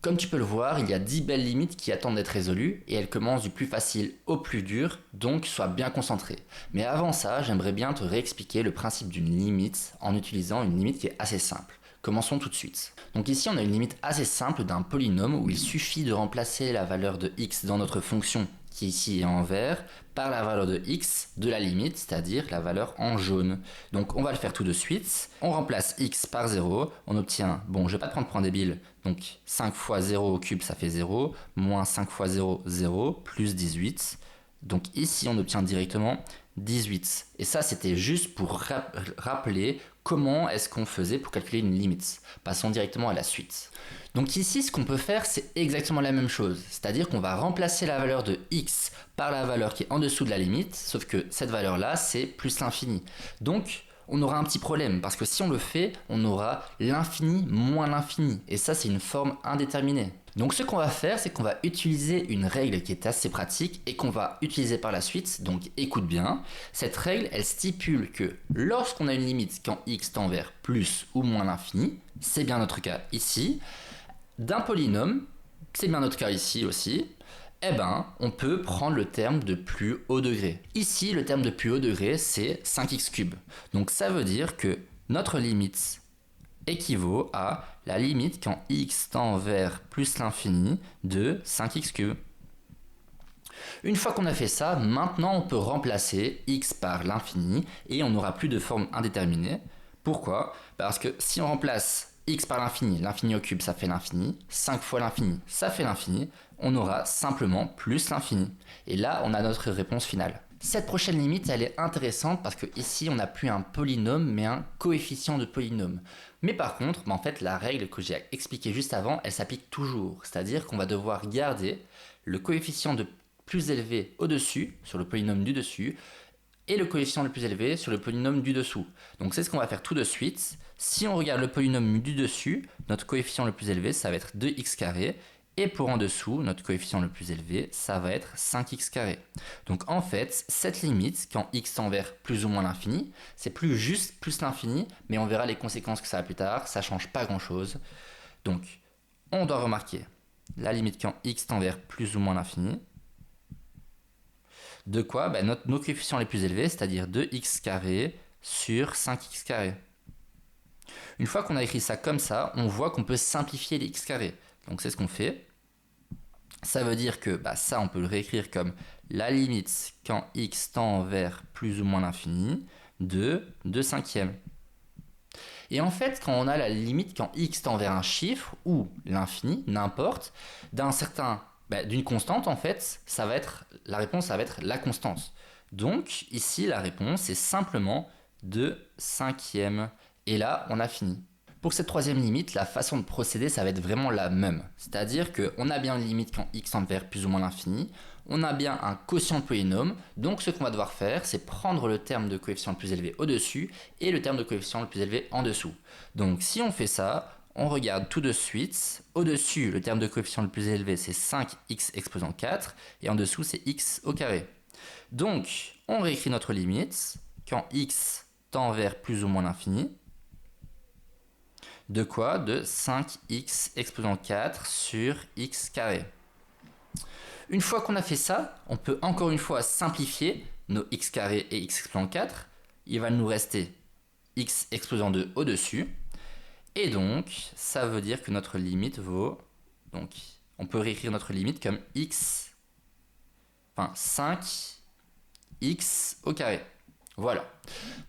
Comme tu peux le voir, il y a 10 belles limites qui attendent d'être résolues et elles commencent du plus facile au plus dur, donc sois bien concentré. Mais avant ça, j'aimerais bien te réexpliquer le principe d'une limite en utilisant une limite qui est assez simple. Commençons tout de suite. Donc ici, on a une limite assez simple d'un polynôme où il suffit de remplacer la valeur de x dans notre fonction, qui ici est en vert, par la valeur de x de la limite, c'est-à-dire la valeur en jaune. Donc on va le faire tout de suite. On remplace x par 0, on obtient, bon je vais pas te prendre point débile, donc 5 fois 0 au cube ça fait 0, moins 5 fois 0, 0, plus 18. Donc ici on obtient directement 18. Et ça c'était juste pour rappeler comment est-ce qu'on faisait pour calculer une limite. Passons directement à la suite. Donc ici ce qu'on peut faire c'est exactement la même chose. C'est-à-dire qu'on va remplacer la valeur de x par la valeur qui est en dessous de la limite, sauf que cette valeur là c'est plus l'infini. Donc on aura un petit problème, parce que si on le fait, on aura l'infini moins l'infini, et ça c'est une forme indéterminée. Donc ce qu'on va faire, c'est qu'on va utiliser une règle qui est assez pratique, et qu'on va utiliser par la suite, donc écoute bien. Cette règle, elle stipule que lorsqu'on a une limite quand x tend vers plus ou moins l'infini, c'est bien notre cas ici, d'un polynôme, c'est bien notre cas ici aussi, eh ben, on peut prendre le terme de plus haut degré. Ici, le terme de plus haut degré, c'est 5x³. Donc ça veut dire que notre limite équivaut à la limite quand x tend vers plus l'infini de 5x³. Une fois qu'on a fait ça, maintenant on peut remplacer x par l'infini et on n'aura plus de forme indéterminée. Pourquoi? Parce que si on remplace x par l'infini au cube ça fait l'infini, 5 fois l'infini ça fait l'infini, on aura simplement plus l'infini. Et là on a notre réponse finale. Cette prochaine limite elle est intéressante parce que ici on n'a plus un polynôme mais un coefficient de polynôme. Mais par contre, en fait la règle que j'ai expliquée juste avant elle s'applique toujours. C'est-à-dire qu'on va devoir garder le coefficient de plus élevé au-dessus, sur le polynôme du dessus, et le coefficient le plus élevé sur le polynôme du dessous. Donc c'est ce qu'on va faire tout de suite. Si on regarde le polynôme du dessus, notre coefficient le plus élevé, ça va être 2x², et pour en dessous, notre coefficient le plus élevé, ça va être 5x². Donc en fait, cette limite, quand x tend vers plus ou moins l'infini, c'est plus juste plus l'infini, mais on verra les conséquences que ça a plus tard, ça change pas grand-chose. Donc, on doit remarquer la limite quand x tend vers plus ou moins l'infini, de quoi nos coefficients les plus élevés, c'est-à-dire 2x² sur 5x². Une fois qu'on a écrit ça comme ça, on voit qu'on peut simplifier les x². Donc c'est ce qu'on fait. Ça veut dire que ça, on peut le réécrire comme la limite quand x tend vers plus ou moins l'infini de 2/5. Et en fait, quand on a la limite quand x tend vers un chiffre ou l'infini, n'importe, d'une constante, en fait, la réponse, ça va être la constante. Donc, ici, la réponse est simplement 2/5. Et là, on a fini. Pour cette troisième limite, la façon de procéder, ça va être vraiment la même. C'est-à-dire qu'on a bien une limite quand x tend vers plus ou moins l'infini, on a bien un quotient de polynôme, donc ce qu'on va devoir faire, c'est prendre le terme de coefficient le plus élevé au-dessus et le terme de coefficient le plus élevé en dessous. Donc, si on fait ça, on regarde tout de suite, au-dessus, le terme de coefficient le plus élevé, c'est 5x exposant 4, et en dessous, c'est x au carré. Donc, on réécrit notre limite, quand x tend vers plus ou moins l'infini, de quoi? De 5x exposant 4 sur x². Une fois qu'on a fait ça, on peut encore une fois simplifier nos x² et x exposant 4. Il va nous rester x exposant 2 au-dessus. Et donc, ça veut dire que notre limite vaut... Donc, on peut réécrire notre limite comme 5x au carré. Voilà.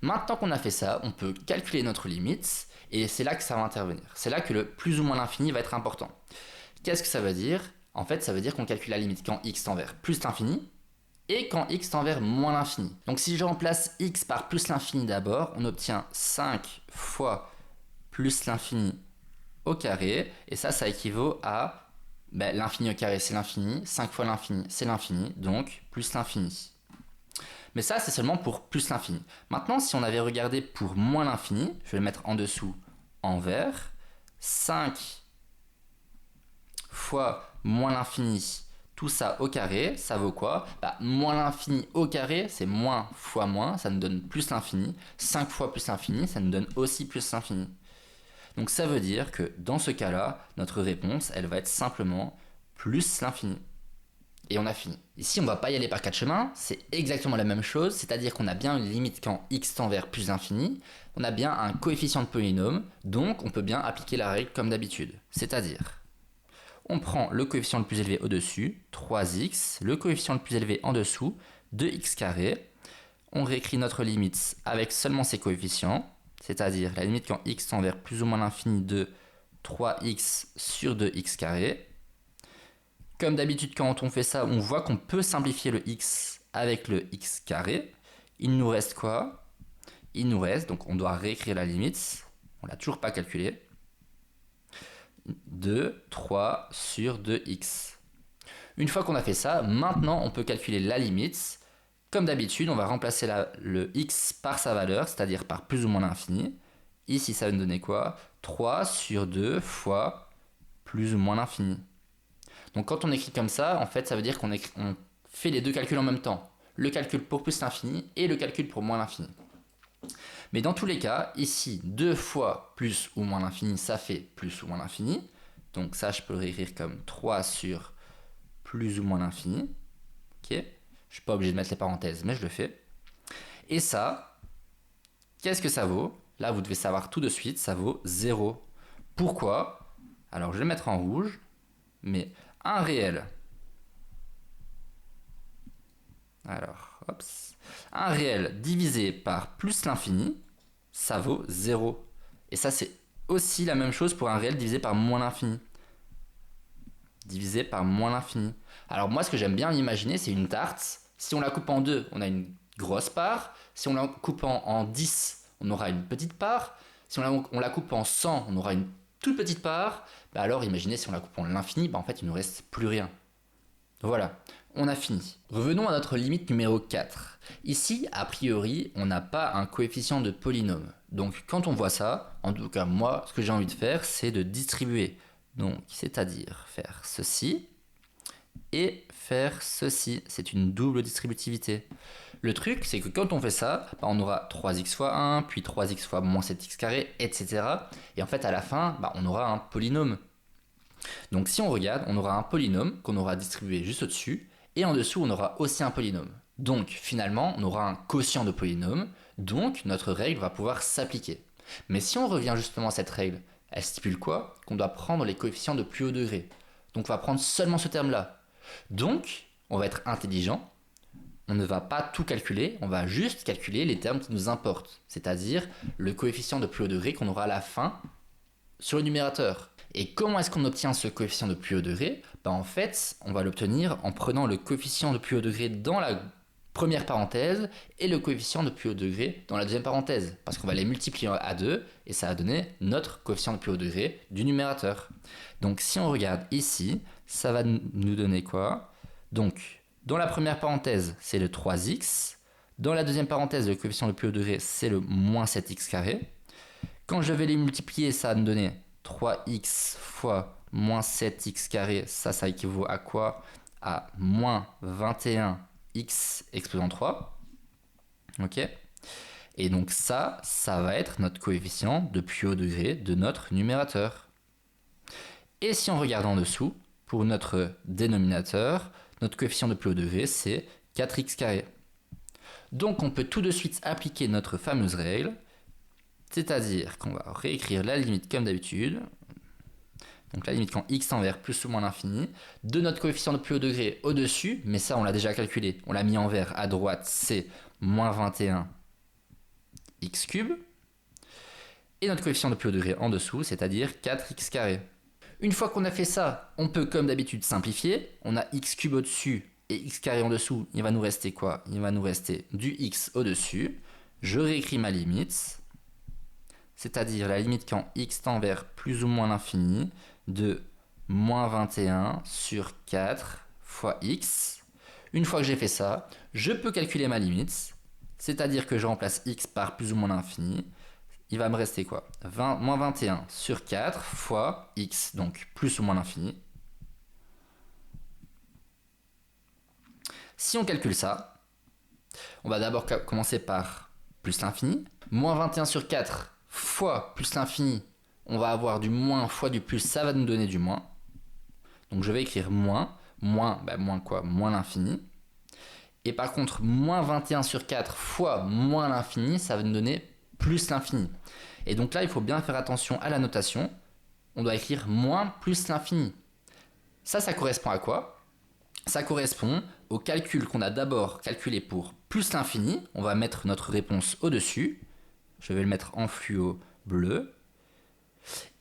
Maintenant qu'on a fait ça, on peut calculer notre limite, et c'est là que ça va intervenir. C'est là que le plus ou moins l'infini va être important. Qu'est-ce que ça veut dire? En fait, ça veut dire qu'on calcule la limite quand x tend vers plus l'infini, et quand x tend vers moins l'infini. Donc si je remplace x par plus l'infini d'abord, on obtient 5 fois plus l'infini au carré, et ça équivaut à l'infini au carré, c'est l'infini, 5 fois l'infini, c'est l'infini, donc plus l'infini. Mais ça, c'est seulement pour plus l'infini. Maintenant, si on avait regardé pour moins l'infini, je vais le mettre en dessous en vert, 5 fois moins l'infini, tout ça au carré, ça vaut quoi? Moins l'infini au carré, c'est moins fois moins, ça nous donne plus l'infini. 5 fois plus l'infini, ça nous donne aussi plus l'infini. Donc ça veut dire que dans ce cas-là, notre réponse, elle va être simplement plus l'infini. Et on a fini. Ici, on ne va pas y aller par quatre chemins, c'est exactement la même chose, c'est-à-dire qu'on a bien une limite quand x tend vers plus l'infini, on a bien un coefficient de polynôme, donc on peut bien appliquer la règle comme d'habitude. C'est-à-dire, on prend le coefficient le plus élevé au-dessus, 3x, le coefficient le plus élevé en dessous, 2x², on réécrit notre limite avec seulement ces coefficients, c'est-à-dire la limite quand x tend vers plus ou moins l'infini de 3x sur 2x². Comme d'habitude, quand on fait ça, on voit qu'on peut simplifier le x avec le x². Il nous reste quoi? Il nous reste, donc on doit réécrire la limite, on ne l'a toujours pas calculé, 2, 3 sur 2x. Une fois qu'on a fait ça, maintenant on peut calculer la limite. Comme d'habitude, on va remplacer le x par sa valeur, c'est-à-dire par plus ou moins l'infini. Ici, ça va nous donner quoi? 3 sur 2 fois plus ou moins l'infini. Donc quand on écrit comme ça, en fait, ça veut dire qu'on fait les deux calculs en même temps. Le calcul pour plus l'infini et le calcul pour moins l'infini. Mais dans tous les cas, ici, 2 fois plus ou moins l'infini, ça fait plus ou moins l'infini. Donc ça, je peux le réécrire comme 3 sur plus ou moins l'infini. Ok? Je ne suis pas obligé de mettre les parenthèses, mais je le fais. Et ça, qu'est-ce que ça vaut? Là, vous devez savoir tout de suite, ça vaut 0. Pourquoi? Alors, je vais le mettre en rouge, mais un réel. Alors, hop. Un réel divisé par plus l'infini, ça vaut 0. Et ça, c'est aussi la même chose pour un réel divisé par moins l'infini. Divisé par moins l'infini. Alors moi, ce que j'aime bien imaginer, c'est une tarte. Si on la coupe en deux, on a une grosse part. Si on la coupe en 10, on aura une petite part. Si on la coupe en 100, on aura une toute petite part. Bah alors imaginez si on la coupe en l'infini, bah en fait il ne nous reste plus rien. Voilà, on a fini. Revenons à notre limite numéro 4. Ici, a priori, on n'a pas un coefficient de polynôme. Donc quand on voit ça, en tout cas moi, ce que j'ai envie de faire, c'est de distribuer. Donc c'est-à-dire faire ceci et faire ceci. C'est une double distributivité. Le truc, c'est que quand on fait ça, bah on aura 3x fois 1, puis 3x fois moins 7x², etc. Et en fait, à la fin, bah on aura un polynôme. Donc si on regarde, on aura un polynôme qu'on aura distribué juste au-dessus, et en dessous, on aura aussi un polynôme. Donc finalement, on aura un quotient de polynôme, donc notre règle va pouvoir s'appliquer. Mais si on revient justement à cette règle, elle stipule quoi? Qu'on doit prendre les coefficients de plus haut degré. Donc on va prendre seulement ce terme-là. Donc, on va être intelligent, on ne va pas tout calculer, on va juste calculer les termes qui nous importent, c'est-à-dire le coefficient de plus haut degré qu'on aura à la fin sur le numérateur. Et comment est-ce qu'on obtient ce coefficient de plus haut degré? En fait, on va l'obtenir en prenant le coefficient de plus haut degré dans la première parenthèse et le coefficient de plus haut degré dans la deuxième parenthèse, parce qu'on va les multiplier à 2 et ça va donner notre coefficient de plus haut degré du numérateur. Donc si on regarde ici, ça va nous donner quoi? Donc dans la première parenthèse, c'est le 3x. Dans la deuxième parenthèse, le coefficient de plus haut degré, c'est le moins 7x². Quand je vais les multiplier, ça va me donner 3x fois moins 7x², ça équivaut à quoi? À moins 21x exposant 3. Ok? Et donc ça va être notre coefficient de plus haut degré de notre numérateur. Et si on regarde en dessous, pour notre dénominateur, notre coefficient de plus haut degré, c'est 4x². Donc on peut tout de suite appliquer notre fameuse règle, c'est-à-dire qu'on va réécrire la limite comme d'habitude, donc la limite quand x tend vers plus ou moins l'infini, de notre coefficient de plus haut degré au-dessus, mais ça on l'a déjà calculé, on l'a mis en vert à droite, c'est moins 21 x3, et notre coefficient de plus haut degré en dessous, c'est-à-dire 4x². Une fois qu'on a fait ça, on peut comme d'habitude simplifier, on a x3 au-dessus et x² en dessous, il va nous rester quoi? Il va nous rester du x au-dessus, je réécris ma limite, c'est-à-dire la limite quand x tend vers plus ou moins l'infini de moins 21 sur 4 fois x. Une fois que j'ai fait ça, je peux calculer ma limite, c'est-à-dire que je remplace x par plus ou moins l'infini. Il va me rester quoi? Moins 21 sur 4 fois x, donc plus ou moins l'infini. Si on calcule ça, on va d'abord commencer par plus l'infini. Moins 21 sur 4 fois plus l'infini, on va avoir du moins fois du plus, ça va nous donner du moins. Donc je vais écrire moins, moins quoi? Moins l'infini. Et par contre, moins 21 sur 4 fois moins l'infini, ça va nous donner plus l'infini. Et donc là, il faut bien faire attention à la notation. On doit écrire moins plus l'infini. Ça correspond à quoi? Ça correspond au calcul qu'on a d'abord calculé pour plus l'infini. On va mettre notre réponse au-dessus. Je vais le mettre en fluo bleu.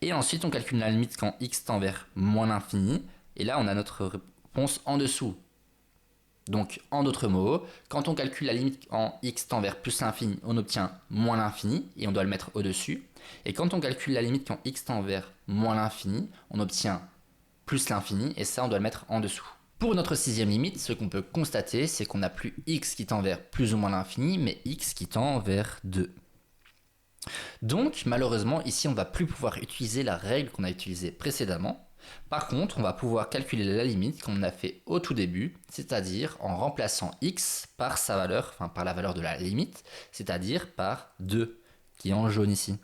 Et ensuite, on calcule la limite quand x tend vers moins l'infini. Et là, on a notre réponse en dessous. Donc, en d'autres mots, quand on calcule la limite en x tend vers plus l'infini, on obtient moins l'infini, et on doit le mettre au-dessus. Et quand on calcule la limite quand x tend vers moins l'infini, on obtient plus l'infini, et ça, on doit le mettre en dessous. Pour notre sixième limite, ce qu'on peut constater, c'est qu'on n'a plus x qui tend vers plus ou moins l'infini, mais x qui tend vers 2. Donc, malheureusement, ici, on ne va plus pouvoir utiliser la règle qu'on a utilisée précédemment. Par contre, on va pouvoir calculer la limite comme on a fait au tout début, c'est-à-dire en remplaçant x par sa valeur, enfin par la valeur de la limite, c'est-à-dire par 2, qui est en jaune ici.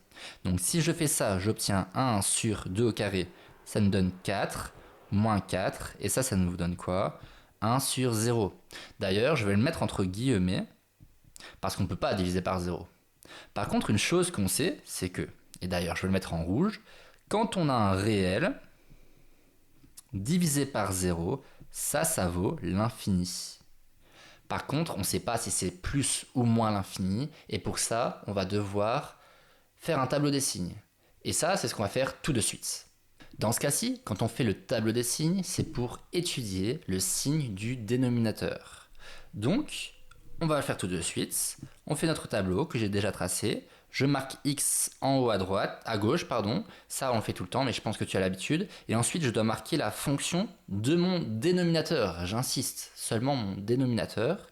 Donc si je fais ça, j'obtiens 1 sur 2 au carré, ça nous donne 4, moins 4, et ça nous donne quoi? 1 sur 0. D'ailleurs, je vais le mettre entre guillemets, parce qu'on ne peut pas diviser par 0. Par contre, une chose qu'on sait, c'est que, et d'ailleurs je vais le mettre en rouge, quand on a un réel, divisé par 0, ça vaut l'infini. Par contre, on ne sait pas si c'est plus ou moins l'infini, et pour ça, on va devoir faire un tableau des signes. Et ça, c'est ce qu'on va faire tout de suite. Dans ce cas-ci, quand on fait le tableau des signes, c'est pour étudier le signe du dénominateur. Donc, on va le faire tout de suite. On fait notre tableau que j'ai déjà tracé. Je marque x en haut à gauche, pardon. Ça, on le fait tout le temps, mais je pense que tu as l'habitude. Et ensuite, je dois marquer la fonction de mon dénominateur. J'insiste, seulement mon dénominateur.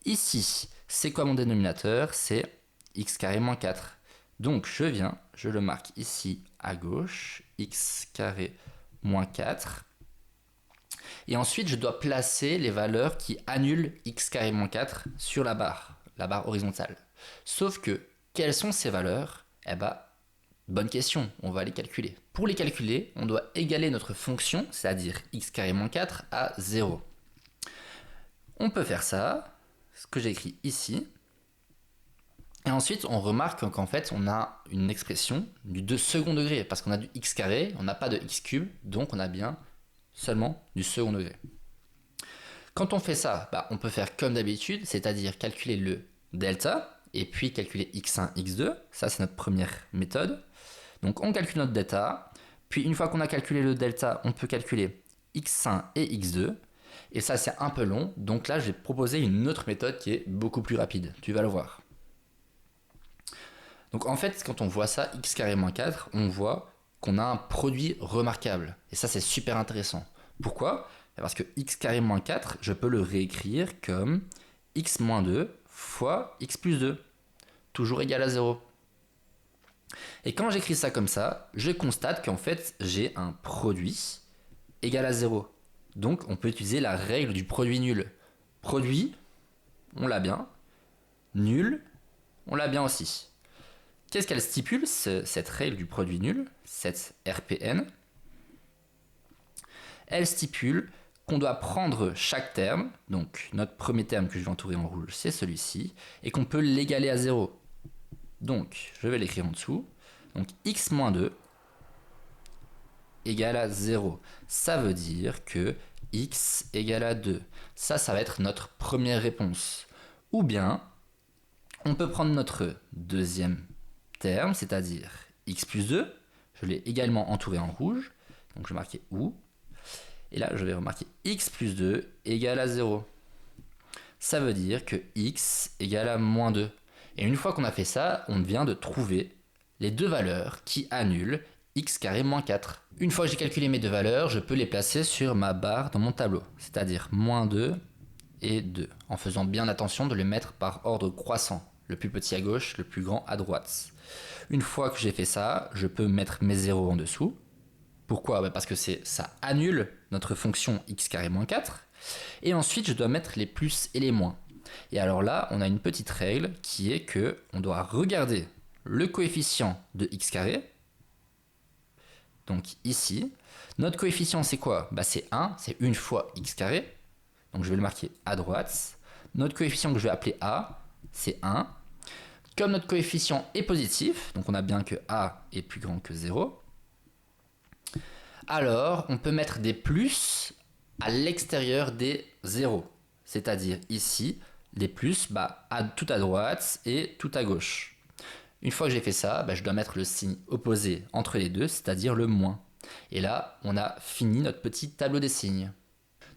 Ici, c'est quoi mon dénominateur? C'est x carré moins 4. Donc, je le marque ici à gauche, x carré moins 4. Et ensuite, je dois placer les valeurs qui annulent x carré moins 4 sur la barre horizontale. Sauf que, quelles sont ces valeurs? Eh bien, bonne question, on va les calculer. Pour les calculer, on doit égaler notre fonction, c'est-à-dire x carré moins 4 à 0. On peut faire ça, ce que j'ai écrit ici. Et ensuite, on remarque qu'en fait, on a une expression du second degré, parce qu'on a du x carré, on n'a pas de x cube, donc on a bien seulement du second degré. Quand on fait ça, on peut faire comme d'habitude, c'est-à-dire calculer le delta, et puis calculer x1, x2. Ça, c'est notre première méthode. Donc, on calcule notre delta. Puis, une fois qu'on a calculé le delta, on peut calculer x1 et x2. Et ça, c'est un peu long. Donc là, je vais proposer une autre méthode qui est beaucoup plus rapide. Tu vas le voir. Donc, en fait, quand on voit ça, x carré moins 4, on voit qu'on a un produit remarquable. Et ça, c'est super intéressant. Pourquoi? Parce que x carré moins 4, je peux le réécrire comme x moins 2 fois x plus 2, toujours égal à 0. Et quand j'écris ça comme ça, je constate qu'en fait, j'ai un produit égal à 0. Donc, on peut utiliser la règle du produit nul. Produit, on l'a bien. Nul, on l'a bien aussi. Qu'est-ce qu'elle stipule, cette règle du produit nul, cette RPN? Elle stipule qu'on doit prendre chaque terme, donc notre premier terme que je vais entourer en rouge, c'est celui-ci, et qu'on peut l'égaler à 0. Donc, je vais l'écrire en dessous. Donc, x moins 2 égale à 0. Ça veut dire que x égale à 2. Ça va être notre première réponse. Ou bien, on peut prendre notre deuxième terme, c'est-à-dire x plus 2. Je l'ai également entouré en rouge. Donc, je vais marquer ou. Et là, je vais remarquer x plus 2 égale à 0. Ça veut dire que x égale à moins 2. Et une fois qu'on a fait ça, on vient de trouver les deux valeurs qui annulent x carré moins 4. Une fois que j'ai calculé mes deux valeurs, je peux les placer sur ma barre dans mon tableau, c'est-à-dire moins 2 et 2, en faisant bien attention de les mettre par ordre croissant, le plus petit à gauche, le plus grand à droite. Une fois que j'ai fait ça, je peux mettre mes zéros en dessous. Pourquoi? Parce que ça annule notre fonction x carré moins 4. Et ensuite, je dois mettre les plus et les moins. Et alors là, on a une petite règle qui est que on doit regarder le coefficient de x carré Donc ici, notre coefficient c'est quoi? C'est 1, c'est 1 fois x carré. Donc je vais le marquer à droite. Notre coefficient que je vais appeler a, c'est 1. Comme notre coefficient est positif, donc on a bien que a est plus grand que 0, alors on peut mettre des plus à l'extérieur des 0. C'est-à-dire ici, les plus tout à droite et tout à gauche. Une fois que j'ai fait ça, je dois mettre le signe opposé entre les deux, c'est-à-dire le moins. Et là, on a fini notre petit tableau des signes.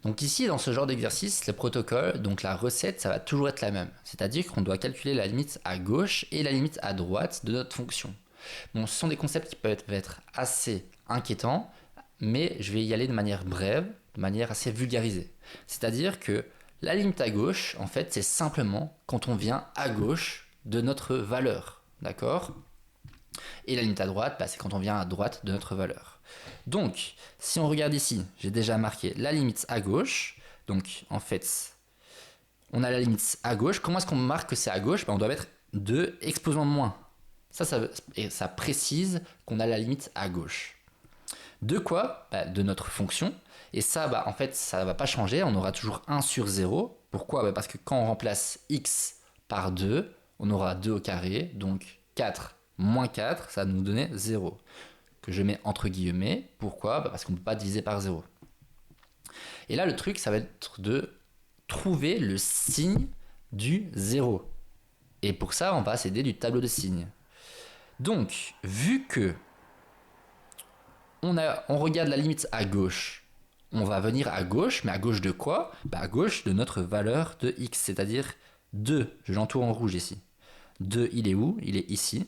Donc ici, dans ce genre d'exercice, le protocole, donc la recette, ça va toujours être la même. C'est-à-dire qu'on doit calculer la limite à gauche et la limite à droite de notre fonction. Bon, ce sont des concepts qui peuvent être assez inquiétants, mais je vais y aller de manière brève, de manière assez vulgarisée. C'est-à-dire que la limite à gauche, en fait, c'est simplement quand on vient à gauche de notre valeur. D'accord? Et la limite à droite, c'est quand on vient à droite de notre valeur. Donc, si on regarde ici, j'ai déjà marqué la limite à gauche. Donc, en fait, on a la limite à gauche. Comment est-ce qu'on marque que c'est à gauche? On doit mettre 2 exposants de moins. Ça précise qu'on a la limite à gauche. De quoi? De notre fonction. Et ça, en fait, ça ne va pas changer. On aura toujours 1 sur 0. Pourquoi? Parce que quand on remplace x par 2, on aura 2 au carré. Donc 4 moins 4, ça va nous donner 0. Que je mets entre guillemets. Pourquoi? Parce qu'on ne peut pas diviser par 0. Et là, le truc, ça va être de trouver le signe du 0. Et pour ça, on va s'aider du tableau de signes. Donc, vu que on regarde la limite à gauche, on va venir à gauche, mais à gauche de quoi? À gauche de notre valeur de x, c'est-à-dire 2. Je l'entoure en rouge ici. 2, il est où? Il est ici.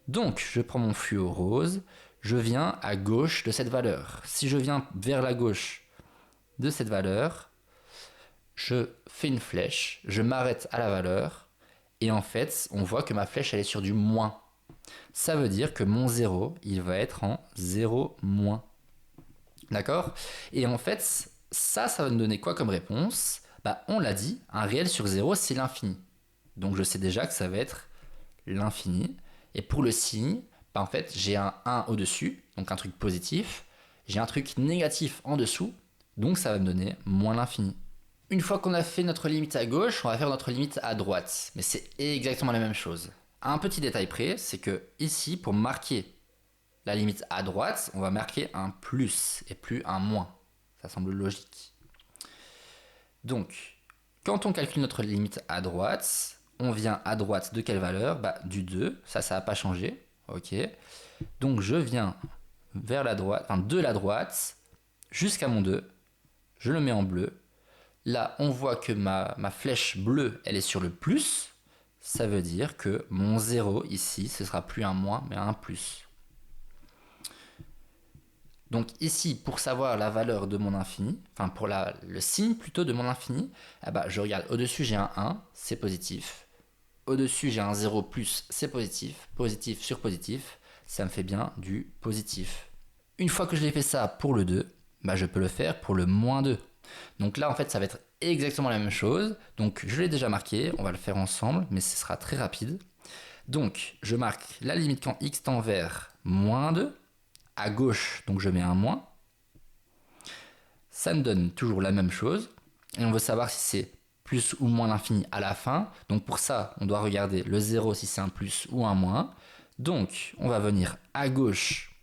Donc, je prends mon fluo rose, je viens à gauche de cette valeur. Si je viens vers la gauche de cette valeur, je fais une flèche, je m'arrête à la valeur, et en fait, on voit que ma flèche, elle est sur du moins. Ça veut dire que mon 0, il va être en 0 moins. D'accord? Et en fait, ça va me donner quoi comme réponse? On l'a dit, un réel sur 0, c'est l'infini. Donc je sais déjà que ça va être l'infini. Et pour le signe, en fait, j'ai un 1 au-dessus, donc un truc positif. J'ai un truc négatif en dessous, donc ça va me donner moins l'infini. Une fois qu'on a fait notre limite à gauche, on va faire notre limite à droite. Mais c'est exactement la même chose. Un petit détail près, c'est que ici, pour marquer la limite à droite, on va marquer un plus et plus un moins. Ça semble logique. Donc, quand on calcule notre limite à droite, on vient à droite de quelle valeur? Du 2, ça n'a pas changé. Ok. Donc je viens vers la droite, de la droite jusqu'à mon 2. Je le mets en bleu. Là, on voit que ma flèche bleue, elle est sur le plus. Ça veut dire que mon 0 ici, ce sera plus un moins, mais un plus. Donc ici, pour savoir la valeur de mon infini, pour le signe plutôt de mon infini, je regarde au-dessus, j'ai un 1, c'est positif. Au-dessus, j'ai un 0 plus, c'est positif. Positif sur positif, ça me fait bien du positif. Une fois que je l'ai fait ça pour le 2, je peux le faire pour le moins 2. Donc là, en fait, ça va être exactement la même chose. Donc je l'ai déjà marqué, on va le faire ensemble, mais ce sera très rapide. Donc je marque la limite quand x tend vers moins 2. À gauche, donc je mets un moins. Ça me donne toujours la même chose. Et on veut savoir si c'est plus ou moins l'infini à la fin. Donc pour ça, on doit regarder le 0 si c'est un plus ou un moins. Donc on va venir à gauche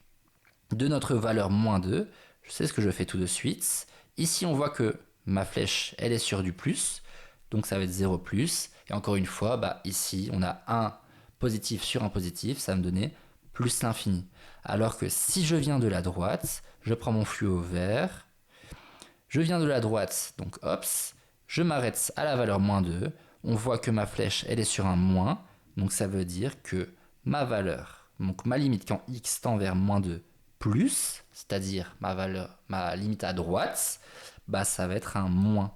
de notre valeur moins 2. Je sais ce que je fais tout de suite. Ici, on voit que ma flèche, elle est sur du plus. Donc ça va être 0 plus. Et encore une fois, ici, on a un positif sur un positif. Ça va me donner plus l'infini. Alors que si je viens de la droite, je prends mon fluo vert. Je viens de la droite, donc hop, je m'arrête à la valeur moins 2. On voit que ma flèche, elle est sur un moins. Donc ça veut dire que ma valeur, donc ma limite quand x tend vers moins 2 plus, c'est-à-dire ma limite à droite, ça va être un moins.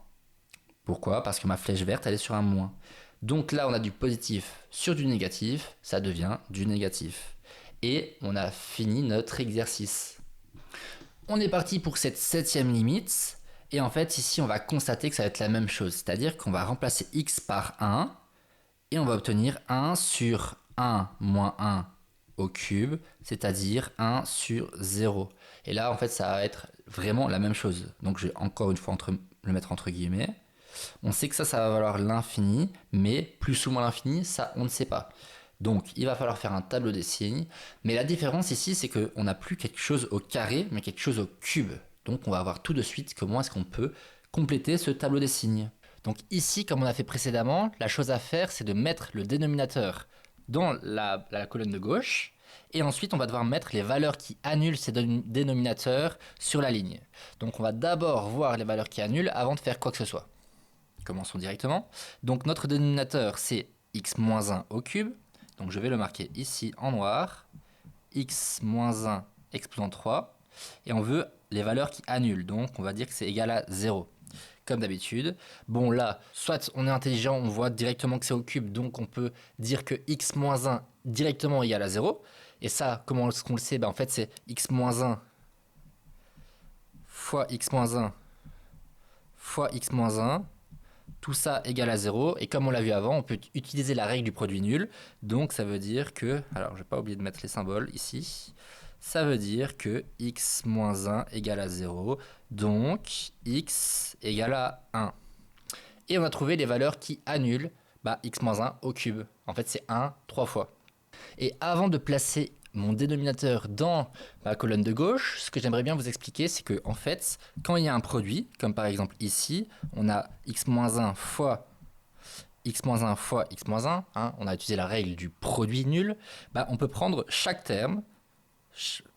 Pourquoi? Parce que ma flèche verte, elle est sur un moins. Donc là, on a du positif sur du négatif, ça devient du négatif. Et on a fini notre exercice. On est parti pour cette 7e limite. Et en fait, ici, on va constater que ça va être la même chose. C'est-à-dire qu'on va remplacer x par 1. Et on va obtenir 1 sur 1 moins 1 au cube, c'est-à-dire 1 sur 0. Et là, en fait, ça va être vraiment la même chose. Donc, je vais encore une fois le mettre entre guillemets. On sait que ça va valoir l'infini, mais plus ou moins l'infini, ça, on ne sait pas. Donc, il va falloir faire un tableau des signes. Mais la différence ici, c'est qu'on n'a plus quelque chose au carré, mais quelque chose au cube. Donc, on va voir tout de suite comment est-ce qu'on peut compléter ce tableau des signes. Donc ici, comme on a fait précédemment, la chose à faire, c'est de mettre le dénominateur dans la colonne de gauche. Et ensuite, on va devoir mettre les valeurs qui annulent ces dénominateurs sur la ligne. Donc on va d'abord voir les valeurs qui annulent avant de faire quoi que ce soit. Commençons directement. Donc notre dénominateur, c'est x-1 au cube. Donc je vais le marquer ici en noir. x-1 exposant 3. Et on veut les valeurs qui annulent. Donc on va dire que c'est égal à 0. Comme d'habitude. Bon là, soit on est intelligent, on voit directement que c'est au cube, donc on peut dire que x-1 directement égale à 0. Et ça, comment est-ce qu'on le sait? En fait, c'est x-1 fois x-1 fois x-1. Tout ça égale à 0. Et comme on l'a vu avant, on peut utiliser la règle du produit nul. Donc ça veut dire que... Alors, je ne vais pas oublier de mettre les symboles ici. Ça veut dire que x-1 égale à 0, donc x égale à 1. Et on a trouvé les valeurs qui annulent x-1 au cube. En fait, c'est 1 3 fois. Et avant de placer mon dénominateur dans ma colonne de gauche, ce que j'aimerais bien vous expliquer, c'est que en fait, quand il y a un produit, comme par exemple ici, on a x-1 fois x-1 fois x-1, on a utilisé la règle du produit nul, on peut prendre chaque terme,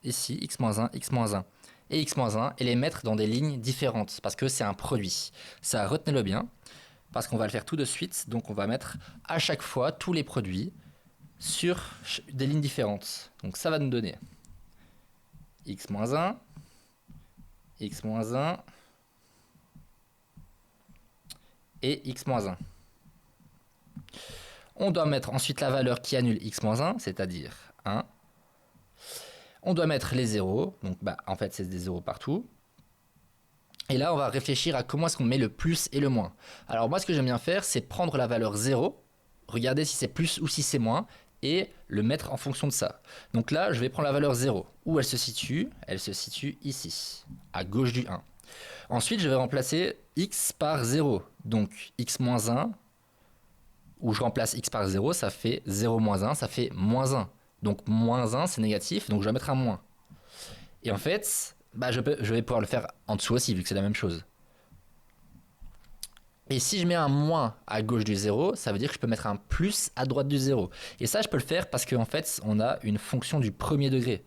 ici, x-1, x-1 et x-1, et les mettre dans des lignes différentes, parce que c'est un produit. Ça, retenez-le bien, parce qu'on va le faire tout de suite. Donc on va mettre à chaque fois tous les produits sur des lignes différentes. Donc ça va nous donner x-1, x-1 et x-1. On doit mettre ensuite la valeur qui annule x-1, c'est-à-dire 1. On doit mettre les zéros, donc en fait c'est des zéros partout. Et là on va réfléchir à comment est-ce qu'on met le plus et le moins. Alors moi ce que j'aime bien faire, c'est prendre la valeur 0, regarder si c'est plus ou si c'est moins, et le mettre en fonction de ça. Donc là je vais prendre la valeur 0. Où elle se situe? Elle se situe ici, à gauche du 1. Ensuite je vais remplacer x par 0, donc x-1, où je remplace x par 0, ça fait 0 moins 1, ça fait moins 1. Donc moins 1 c'est négatif, donc je vais mettre un moins. Et en fait, je vais pouvoir le faire en dessous aussi, vu que c'est la même chose. Et si je mets un moins à gauche du 0, ça veut dire que je peux mettre un plus à droite du 0. Et ça, je peux le faire parce qu'en fait, on a une fonction du premier degré.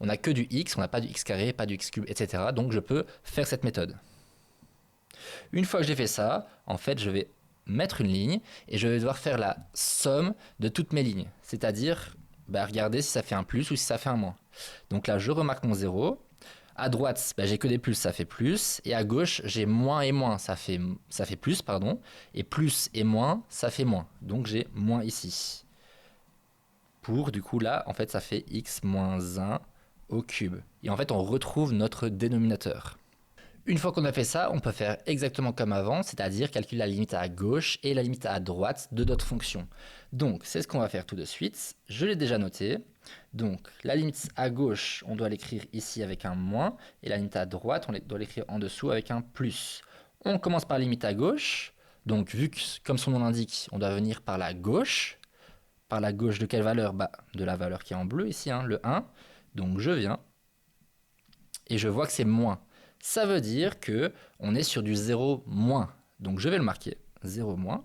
On n'a que du x, on n'a pas du x carré, pas du x cube, etc. Donc je peux faire cette méthode. Une fois que j'ai fait ça, en fait, je vais mettre une ligne et je vais devoir faire la somme de toutes mes lignes. C'est-à-dire... regardez si ça fait un plus ou si ça fait un moins. Donc là, je remarque mon 0. À droite, j'ai que des plus, ça fait plus. Et à gauche, j'ai moins et moins, ça fait plus, pardon. Et plus et moins, ça fait moins. Donc j'ai moins ici. Pour, du coup, là, en fait, ça fait x moins 1 au cube. Et en fait, on retrouve notre dénominateur. Une fois qu'on a fait ça, on peut faire exactement comme avant, c'est-à-dire calculer la limite à gauche et la limite à droite de notre fonction. Donc, c'est ce qu'on va faire tout de suite. Je l'ai déjà noté. Donc, la limite à gauche, on doit l'écrire ici avec un moins, et la limite à droite, on doit l'écrire en dessous avec un plus. On commence par la limite à gauche. Donc, vu que, comme son nom l'indique, on doit venir par la gauche. Par la gauche de quelle valeur? De la valeur qui est en bleu ici, le 1. Donc, je viens, et je vois que c'est moins. Ça veut dire que on est sur du 0 moins. Donc je vais le marquer, 0 moins.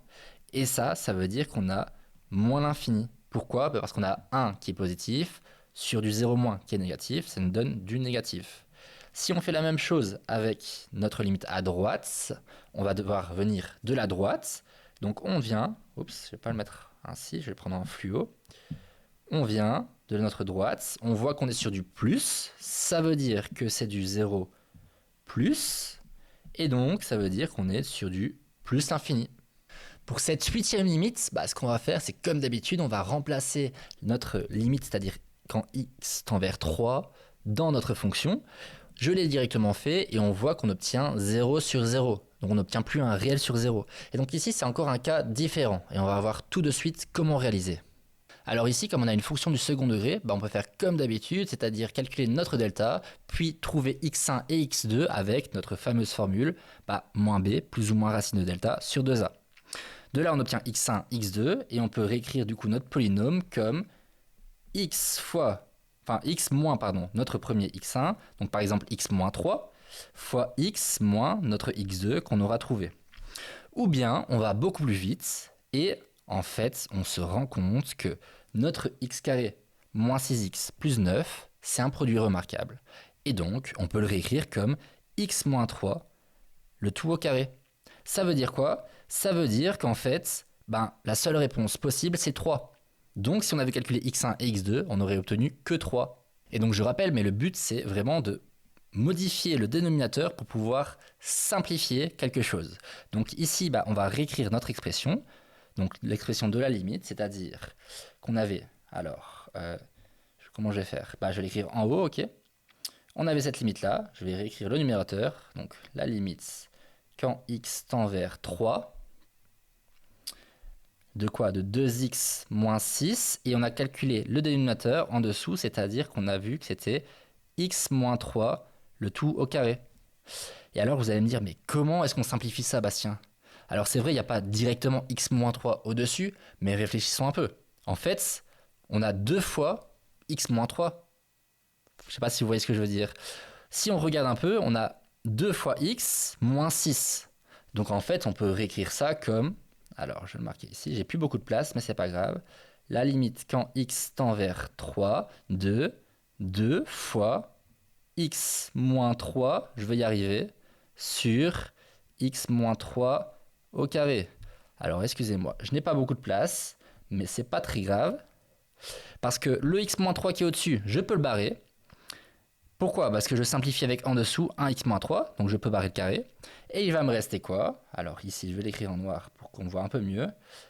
Et ça veut dire qu'on a moins l'infini. Pourquoi? Parce qu'on a 1 qui est positif sur du 0 moins qui est négatif. Ça nous donne du négatif. Si on fait la même chose avec notre limite à droite, on va devoir venir de la droite. Donc on vient, oups, je ne vais pas le mettre ainsi, je vais le prendre en fluo. On vient de notre droite, on voit qu'on est sur du plus. Ça veut dire que c'est du 0 plus, et donc ça veut dire qu'on est sur du plus l'infini. Pour cette 8e limite, ce qu'on va faire, c'est comme d'habitude, on va remplacer notre limite, c'est-à-dire quand x tend vers 3, dans notre fonction. Je l'ai directement fait, et on voit qu'on obtient 0 sur 0. Donc on n'obtient plus un réel sur 0. Et donc ici, c'est encore un cas différent, et on va voir tout de suite comment réaliser. Alors ici, comme on a une fonction du second degré, on peut faire comme d'habitude, c'est-à-dire calculer notre delta, puis trouver x1 et x2 avec notre fameuse formule moins b plus ou moins racine de delta sur 2a. De là, on obtient x1, x2, et on peut réécrire du coup notre polynôme comme x moins notre premier x1, donc par exemple x moins 3, fois x moins notre x2 qu'on aura trouvé. Ou bien, on va beaucoup plus vite, et en fait, on se rend compte que notre x carré moins 6x plus 9, c'est un produit remarquable. Et donc, on peut le réécrire comme x moins 3, le tout au carré. Ça veut dire quoi? Ça veut dire qu'en fait, la seule réponse possible, c'est 3. Donc, si on avait calculé x1 et x2, on n'aurait obtenu que 3. Et donc, je rappelle, mais le but, c'est vraiment de modifier le dénominateur pour pouvoir simplifier quelque chose. Donc ici, on va réécrire notre expression, donc l'expression de la limite, c'est-à-dire qu'on avait, alors, comment je vais faire? Je vais l'écrire en haut, ok? On avait cette limite-là, je vais réécrire le numérateur, donc la limite quand x tend vers 3, de quoi? De 2x moins 6, et on a calculé le dénominateur en dessous, c'est-à-dire qu'on a vu que c'était x moins 3, le tout au carré. Et alors vous allez me dire, mais comment est-ce qu'on simplifie ça, Bastien? Alors c'est vrai, il n'y a pas directement x moins 3 au-dessus, mais réfléchissons un peu. En fait, on a 2 fois x moins 3. Je ne sais pas si vous voyez ce que je veux dire. Si on regarde un peu, on a 2 fois x moins 6. Donc en fait, on peut réécrire ça comme... Alors, je vais le marquer ici, j'ai plus beaucoup de place, mais c'est pas grave. La limite quand x tend vers 3 de 2 fois x moins 3, je vais y arriver, sur x moins 3 au carré. Alors, excusez-moi, je n'ai pas beaucoup de place, mais c'est pas très grave, parce que le x moins 3 qui est au-dessus, je peux le barrer. Pourquoi? Parce que je simplifie avec en dessous 1x moins 3, donc je peux barrer le carré. Et il va me rester quoi? Alors ici, je vais l'écrire en noir pour qu'on voit un peu mieux.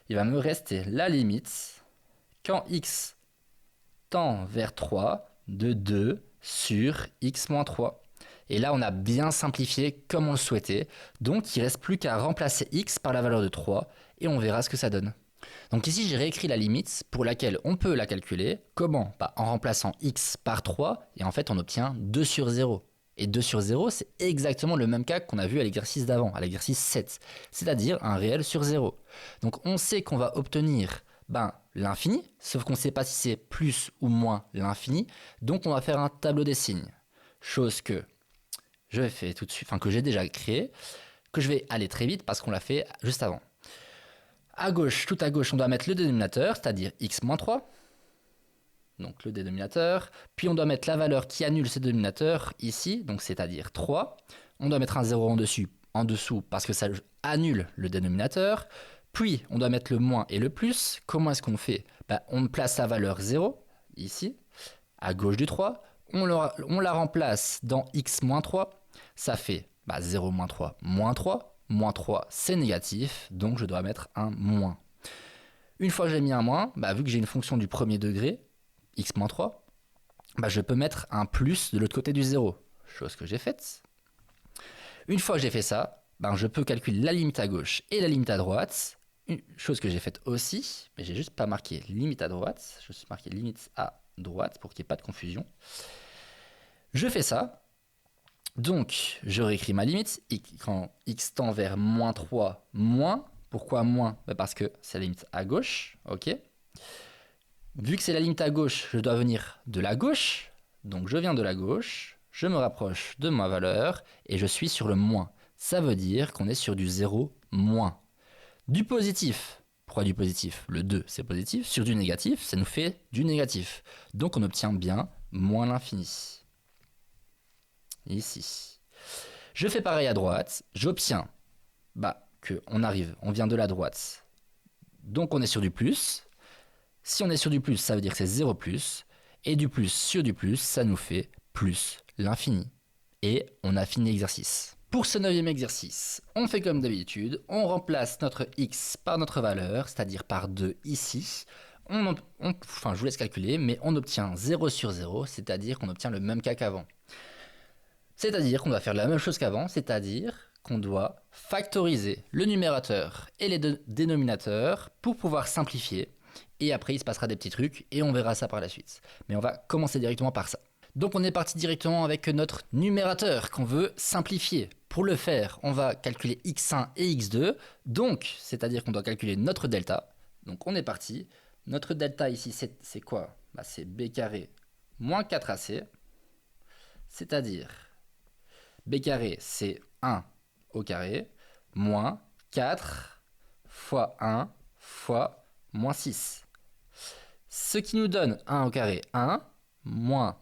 Il va me rester la limite quand x tend vers 3 de 2 sur x moins 3. Et là, on a bien simplifié comme on le souhaitait. Donc, il ne reste plus qu'à remplacer x par la valeur de 3 et on verra ce que ça donne. Donc ici, j'ai réécrit la limite pour laquelle on peut la calculer. Comment? En remplaçant x par 3, et en fait, on obtient 2 sur 0. Et 2 sur 0, c'est exactement le même cas qu'on a vu à l'exercice d'avant, à l'exercice 7, c'est-à-dire un réel sur 0. Donc on sait qu'on va obtenir l'infini, sauf qu'on ne sait pas si c'est plus ou moins l'infini, donc on va faire un tableau des signes. Chose que je vais faire tout de suite, que j'ai déjà créé, que je vais aller très vite parce qu'on l'a fait juste avant. À gauche, tout à gauche, on doit mettre le dénominateur, c'est-à-dire x moins 3. Donc le dénominateur. Puis on doit mettre la valeur qui annule ce dénominateur ici, donc c'est-à-dire 3. On doit mettre un 0 en dessous parce que ça annule le dénominateur. Puis on doit mettre le moins et le plus. Comment est-ce qu'on fait? On place la valeur 0 ici, à gauche du 3. On la remplace dans x moins 3. Ça fait 0 moins 3, moins 3. Moins 3, c'est négatif, donc je dois mettre un moins. Une fois que j'ai mis un moins, vu que j'ai une fonction du premier degré, x moins 3, je peux mettre un plus de l'autre côté du 0, chose que j'ai faite. Une fois que j'ai fait ça, je peux calculer la limite à gauche et la limite à droite, une chose que j'ai faite aussi, mais j'ai juste pas marqué limite à droite, je suis marqué limite à droite pour qu'il n'y ait pas de confusion. Je fais ça. Donc, je réécris ma limite, quand x tend vers moins 3, moins. Pourquoi moins? Parce que c'est la limite à gauche, ok. Vu que c'est la limite à gauche, je dois venir de la gauche. Donc, je viens de la gauche, je me rapproche de ma valeur, et je suis sur le moins. Ça veut dire qu'on est sur du 0 moins. Du positif. Pourquoi du positif? Le 2, c'est positif. Sur du négatif, ça nous fait du négatif. Donc, on obtient bien moins l'infini. Ici. Je fais pareil à droite, j'obtiens on vient de la droite. Donc on est sur du plus. Si on est sur du plus, ça veut dire que c'est 0 plus. Et du plus sur du plus, ça nous fait plus l'infini. Et on a fini l'exercice. Pour ce 9e exercice, on fait comme d'habitude, on remplace notre x par notre valeur, c'est-à-dire par 2 ici. Je vous laisse calculer, mais on obtient 0 sur 0, c'est-à-dire qu'on obtient le même cas qu'avant. C'est-à-dire qu'on doit faire la même chose qu'avant, c'est-à-dire qu'on doit factoriser le numérateur et les dénominateurs pour pouvoir simplifier. et après il se passera des petits trucs et on verra ça par la suite. Mais on va commencer directement par ça. Donc on est parti directement avec notre numérateur qu'on veut simplifier. Pour le faire, on va calculer x1 et x2, donc c'est-à-dire qu'on doit calculer notre delta. Donc on est parti. Notre delta ici c'est quoi? C'est b carré moins 4ac, c'est-à-dire b carré c'est 1 au carré, moins 4 fois 1 fois moins 6. Ce qui nous donne 1 au carré, 1, moins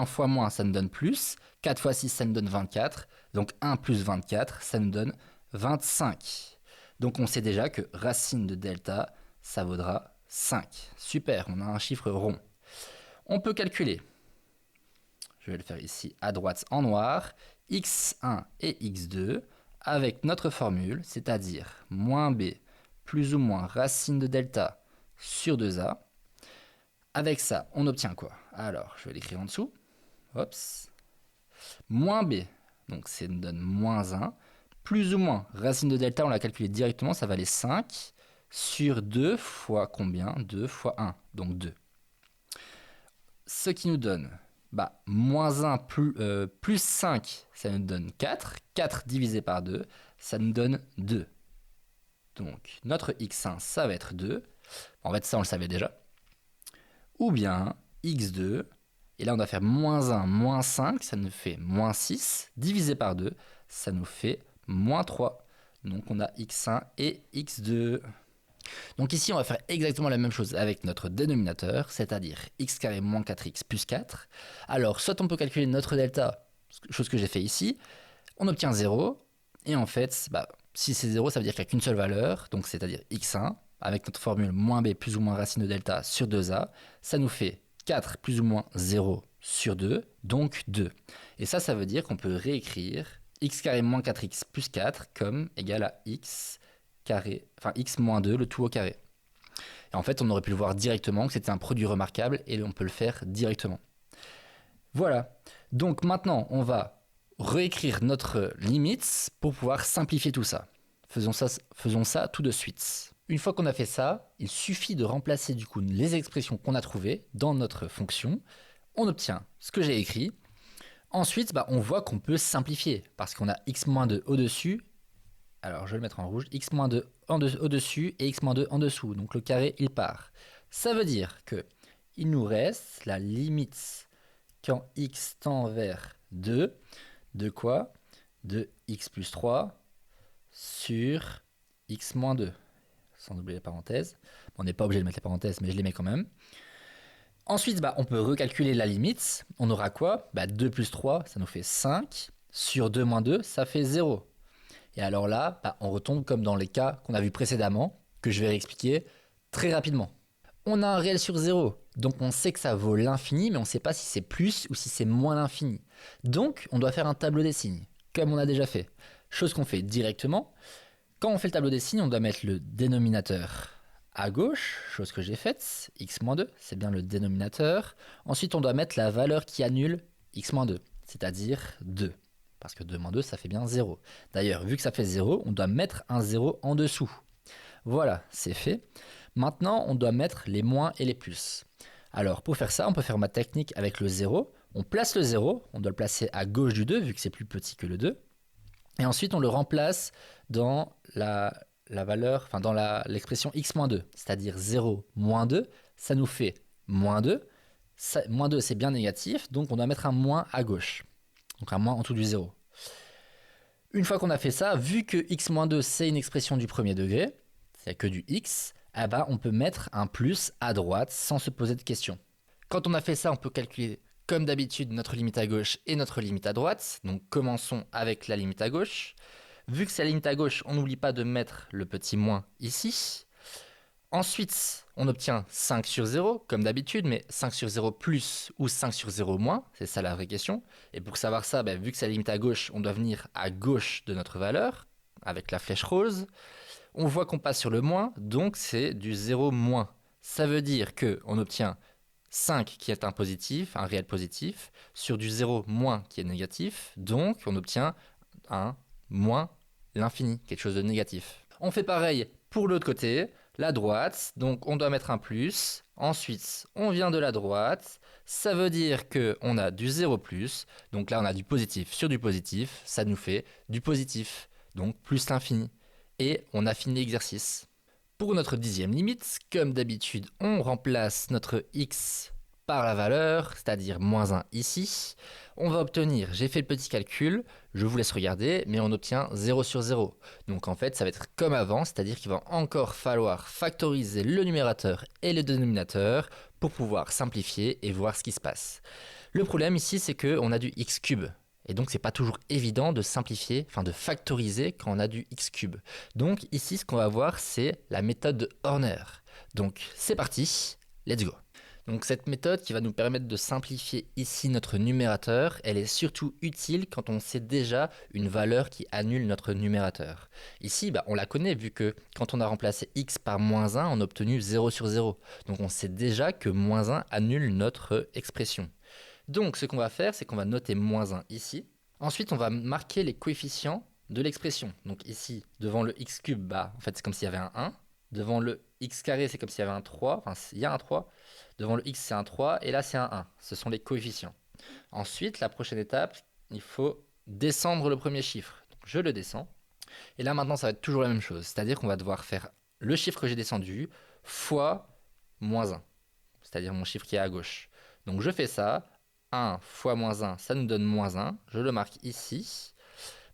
fois moins, ça nous donne plus. 4 fois 6, ça nous donne 24. Donc 1 plus 24, ça nous donne 25. Donc on sait déjà que racine de delta, ça vaudra 5. Super, on a un chiffre rond. On peut calculer. Je vais le faire ici à droite en noir. x1 et x2 avec notre formule, c'est-à-dire moins b plus ou moins racine de delta sur 2a. Avec ça, on obtient quoi? Alors, je vais l'écrire en dessous. Hops. Moins b, donc ça nous donne moins 1, plus ou moins racine de delta, on l'a calculé directement, ça valait 5, sur 2 fois combien? 2 fois 1, donc 2. Ce qui nous donne moins 1 plus 5, ça nous donne 4. 4 divisé par 2, ça nous donne 2. Donc notre x1, ça va être 2. En fait, ça, on le savait déjà. Ou bien x2, et là, on doit faire moins 1, moins 5, ça nous fait moins 6. Divisé par 2, ça nous fait moins 3. Donc on a x1 et x2. Donc ici, on va faire exactement la même chose avec notre dénominateur, c'est-à-dire x carré moins 4x plus 4. Alors, soit on peut calculer notre delta, chose que j'ai fait ici, on obtient 0, et en fait, si c'est 0, ça veut dire qu'il n'y a qu'une seule valeur, donc c'est-à-dire x1, avec notre formule moins b plus ou moins racine de delta sur 2a, ça nous fait 4 plus ou moins 0 sur 2, donc 2. Et ça veut dire qu'on peut réécrire x carré moins 4x plus 4 comme égal à x carré, enfin x moins 2, le tout au carré. Et en fait, on aurait pu le voir directement, que c'était un produit remarquable, et on peut le faire directement. Voilà. Donc maintenant, on va réécrire notre limite pour pouvoir simplifier tout ça. Faisons ça tout de suite. Une fois qu'on a fait ça, il suffit de remplacer du coup les expressions qu'on a trouvées dans notre fonction. On obtient ce que j'ai écrit. Ensuite, on voit qu'on peut simplifier parce qu'on a x-2 au-dessus. Alors, je vais le mettre en rouge. x-2 au-dessus et x-2 en dessous. Donc, le carré, il part. Ça veut dire que il nous reste la limite quand x tend vers 2. De quoi? De x plus 3 sur x-2. Sans oublier les parenthèses. On n'est pas obligé de mettre les parenthèses, mais je les mets quand même. Ensuite, on peut recalculer la limite. On aura quoi? 2 plus 3, ça nous fait 5. Sur 2 moins 2, ça fait 0. Et alors là, on retombe comme dans les cas qu'on a vus précédemment, que je vais réexpliquer très rapidement. On a un réel sur 0, donc on sait que ça vaut l'infini, mais on ne sait pas si c'est plus ou si c'est moins l'infini. Donc, on doit faire un tableau des signes, comme on a déjà fait. Chose qu'on fait directement. Quand on fait le tableau des signes, on doit mettre le dénominateur à gauche, chose que j'ai faite, x-2, c'est bien le dénominateur. Ensuite, on doit mettre la valeur qui annule x-2, c'est-à-dire 2. Parce que 2 moins 2, ça fait bien 0. D'ailleurs, vu que ça fait 0, on doit mettre un 0 en dessous. Voilà, c'est fait. Maintenant, on doit mettre les moins et les plus. Alors, pour faire ça, on peut faire ma technique avec le 0. On place le 0, on doit le placer à gauche du 2, vu que c'est plus petit que le 2. Et ensuite, on le remplace dans la valeur, dans l'expression x-2, c'est-à-dire 0 moins 2, ça nous fait moins 2. Moins 2, c'est bien négatif, donc on doit mettre un moins à gauche. Donc un moins en dessous du 0. Une fois qu'on a fait ça, vu que x-2, c'est une expression du premier degré, c'est que du x, on peut mettre un plus à droite sans se poser de questions. Quand on a fait ça, on peut calculer comme d'habitude notre limite à gauche et notre limite à droite. Donc commençons avec la limite à gauche. Vu que c'est la limite à gauche, on n'oublie pas de mettre le petit moins ici. Ensuite, on obtient 5 sur 0, comme d'habitude, mais 5 sur 0 plus ou 5 sur 0 moins, c'est ça la vraie question. Et pour savoir ça, vu que c'est la limite à gauche, on doit venir à gauche de notre valeur, avec la flèche rose. On voit qu'on passe sur le moins, donc c'est du 0 moins. Ça veut dire qu'on obtient 5 qui est un positif, un réel positif, sur du 0 moins qui est négatif, donc on obtient un moins l'infini, quelque chose de négatif. On fait pareil pour l'autre côté, la droite, donc on doit mettre un plus. Ensuite, on vient de la droite. Ça veut dire qu'on a du 0 plus. Donc là, on a du positif sur du positif. Ça nous fait du positif. Donc plus l'infini. Et on a fini l'exercice. Pour notre dixième limite, comme d'habitude, on remplace notre x par la valeur, c'est-à-dire moins 1 ici. On va obtenir, j'ai fait le petit calcul, je vous laisse regarder, mais on obtient 0 sur 0. Donc en fait, ça va être comme avant, c'est-à-dire qu'il va encore falloir factoriser le numérateur et le dénominateur pour pouvoir simplifier et voir ce qui se passe. Le problème ici, c'est qu'on a du x cube. Et donc, c'est pas toujours évident de simplifier, enfin de factoriser quand on a du x cube. Donc ici, ce qu'on va voir, c'est la méthode de Horner. Donc c'est parti, let's go. Donc cette méthode qui va nous permettre de simplifier ici notre numérateur, elle est surtout utile quand on sait déjà une valeur qui annule notre numérateur. Ici, on la connaît vu que quand on a remplacé x par moins 1, on a obtenu 0 sur 0. Donc on sait déjà que moins 1 annule notre expression. Donc ce qu'on va faire, c'est qu'on va noter moins 1 ici. Ensuite, on va marquer les coefficients de l'expression. Donc ici, devant le x cube, en fait c'est comme s'il y avait un 1. Devant le x carré, c'est comme s'il y avait un 3. Enfin, il y a un 3. Devant le x, c'est un 3. Et là, c'est un 1. Ce sont les coefficients. Ensuite, la prochaine étape, il faut descendre le premier chiffre. Donc, je le descends. Et là, maintenant, ça va être toujours la même chose. C'est-à-dire qu'on va devoir faire le chiffre que j'ai descendu fois moins 1. C'est-à-dire mon chiffre qui est à gauche. Donc, je fais ça. 1 fois moins 1, ça nous donne moins 1. Je le marque ici.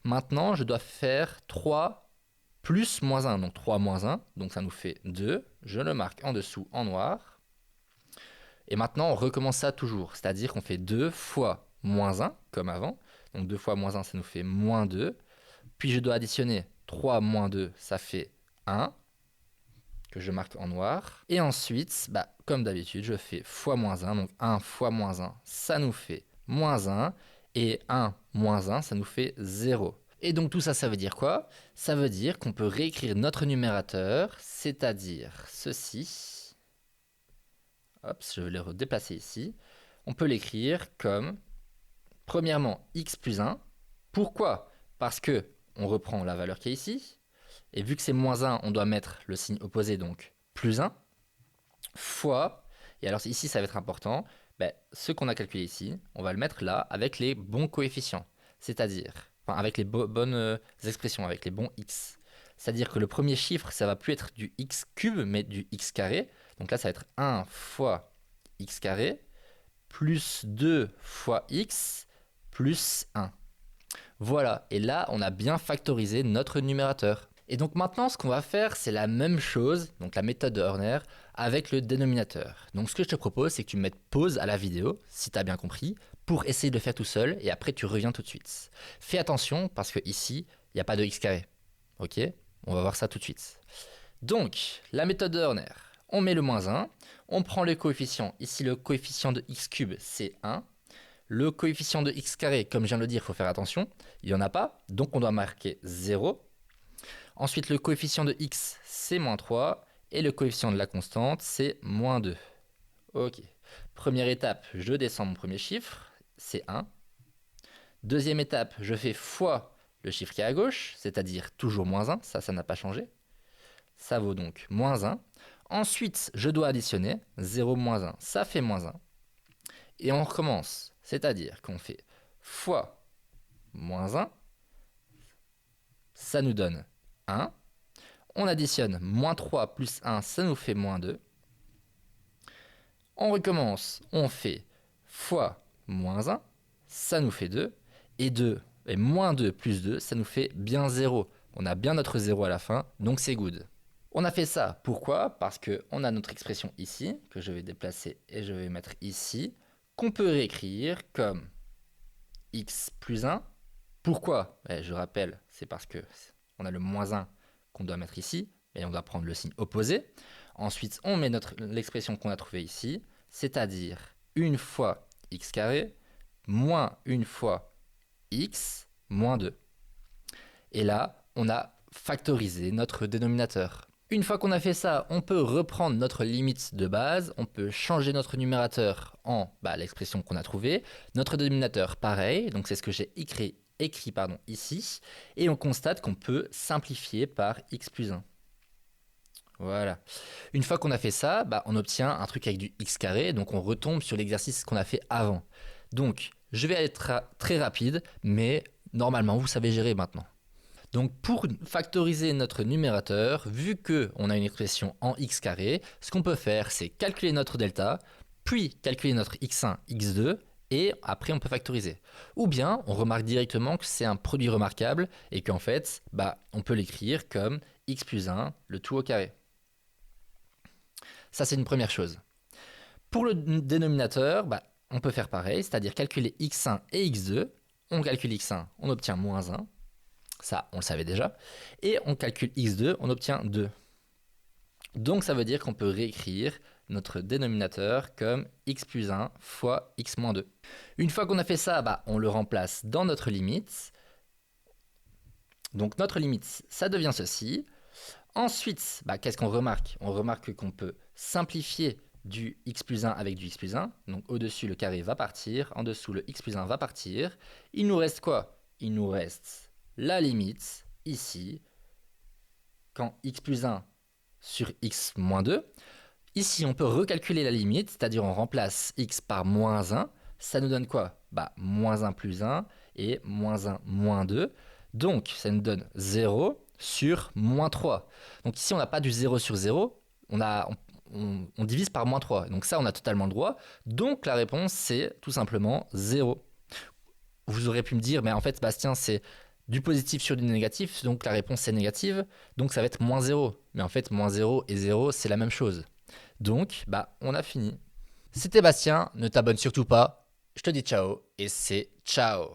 Maintenant, je dois faire 3 plus moins 1. Donc 3 moins 1. Donc ça nous fait 2. Je le marque en dessous en noir. Et maintenant, on recommence ça toujours. C'est-à-dire qu'on fait 2 fois moins 1, comme avant. Donc 2 fois moins 1, ça nous fait moins 2. Puis je dois additionner 3 moins 2, ça fait 1. Que je marque en noir. Et ensuite, comme d'habitude, je fais fois moins 1. Donc 1 fois moins 1, ça nous fait moins 1. Et 1 moins 1, ça nous fait 0. Et donc tout ça, ça veut dire quoi? Ça veut dire qu'on peut réécrire notre numérateur, c'est-à-dire ceci. Hop, je vais le redéplacer ici. On peut l'écrire comme, premièrement, x plus 1. Pourquoi? Parce que on reprend la valeur qui est ici. Et vu que c'est moins 1, on doit mettre le signe opposé, donc plus 1, fois, et alors ici ça va être important, ce qu'on a calculé ici, on va le mettre là avec les bons coefficients, c'est-à-dire, avec les bonnes expressions, avec les bons x. C'est-à-dire que le premier chiffre, ça va plus être du x cube, mais du x carré. Donc là, ça va être 1 fois x carré, plus 2 fois x, plus 1. Voilà, et là, on a bien factorisé notre numérateur. Et donc maintenant, ce qu'on va faire, c'est la même chose, donc la méthode de Horner, avec le dénominateur. Donc ce que je te propose, c'est que tu mettes pause à la vidéo, si tu as bien compris, pour essayer de le faire tout seul, et après tu reviens tout de suite. Fais attention, parce que ici, il n'y a pas de x carré. Ok? On va voir ça tout de suite. Donc, la méthode de Horner. On met le moins 1, on prend le coefficient. Ici, le coefficient de x cube, c'est 1. Le coefficient de x carré, comme je viens de le dire, il faut faire attention, il n'y en a pas, donc on doit marquer 0. Ensuite, le coefficient de x, c'est moins 3. Et le coefficient de la constante, c'est moins 2. Ok. Première étape, je descends mon premier chiffre, c'est 1. Deuxième étape, je fais fois le chiffre qui est à gauche, c'est-à-dire toujours moins 1. Ça n'a pas changé. Ça vaut donc moins 1. Ensuite, je dois additionner. 0 moins 1, ça fait moins 1. Et on recommence. C'est-à-dire qu'on fait fois moins 1. Ça nous donne 1. On additionne moins 3 plus 1, ça nous fait moins 2. On recommence, on fait fois moins 1, ça nous fait 2. Et 2 et moins 2 plus 2, ça nous fait bien 0. On a bien notre 0 à la fin, donc c'est good. On a fait ça, pourquoi? Parce qu'on a notre expression ici, que je vais déplacer et je vais mettre ici, qu'on peut réécrire comme x plus 1. Pourquoi? Je rappelle, c'est parce qu'on a le moins 1 qu'on doit mettre ici, et on doit prendre le signe opposé. Ensuite, on met l'expression qu'on a trouvée ici, c'est-à-dire une fois x carré moins une fois x moins 2. Et là, on a factorisé notre dénominateur. Une fois qu'on a fait ça, on peut reprendre notre limite de base, on peut changer notre numérateur en l'expression qu'on a trouvée, notre dénominateur pareil, donc c'est ce que j'ai écrit ici, et on constate qu'on peut simplifier par x plus 1. Voilà. Une fois qu'on a fait ça, on obtient un truc avec du x carré, donc on retombe sur l'exercice qu'on a fait avant. Donc, je vais être très rapide, mais normalement, vous savez gérer maintenant. Donc, pour factoriser notre numérateur, vu qu'on a une expression en x carré, ce qu'on peut faire, c'est calculer notre delta, puis calculer notre x1, x2, et après on peut factoriser. Ou bien, on remarque directement que c'est un produit remarquable, et qu'en fait, on peut l'écrire comme x plus 1, le tout au carré. Ça, c'est une première chose. Pour le dénominateur, on peut faire pareil, c'est-à-dire calculer x1 et x2. On calcule x1, on obtient moins 1. Ça, on le savait déjà. Et on calcule x2, on obtient 2. Donc, ça veut dire qu'on peut réécrire notre dénominateur comme x plus 1 fois x moins 2. Une fois qu'on a fait ça, on le remplace dans notre limite. Donc, notre limite, ça devient ceci. Ensuite, qu'est-ce qu'on remarque? On remarque qu'on peut simplifier du x plus 1 avec du x plus 1. Donc au-dessus, le carré va partir. En dessous, le x plus 1 va partir. Il nous reste quoi? Il nous reste la limite, ici, quand x plus 1 sur x moins 2. Ici, on peut recalculer la limite, c'est-à-dire on remplace x par moins 1. Ça nous donne quoi? Moins 1 plus 1 et moins 1 moins 2. Donc, ça nous donne 0 sur moins 3. Donc ici, on n'a pas du 0 sur 0, on divise par moins 3. Donc ça, on a totalement le droit. Donc la réponse, c'est tout simplement 0. Vous aurez pu me dire, mais en fait, Bastien, c'est du positif sur du négatif, donc la réponse est négative, donc ça va être moins 0. Mais en fait, moins 0 et 0, c'est la même chose. Donc, on a fini. C'était Bastien, ne t'abonne surtout pas. Je te dis ciao, et c'est ciao.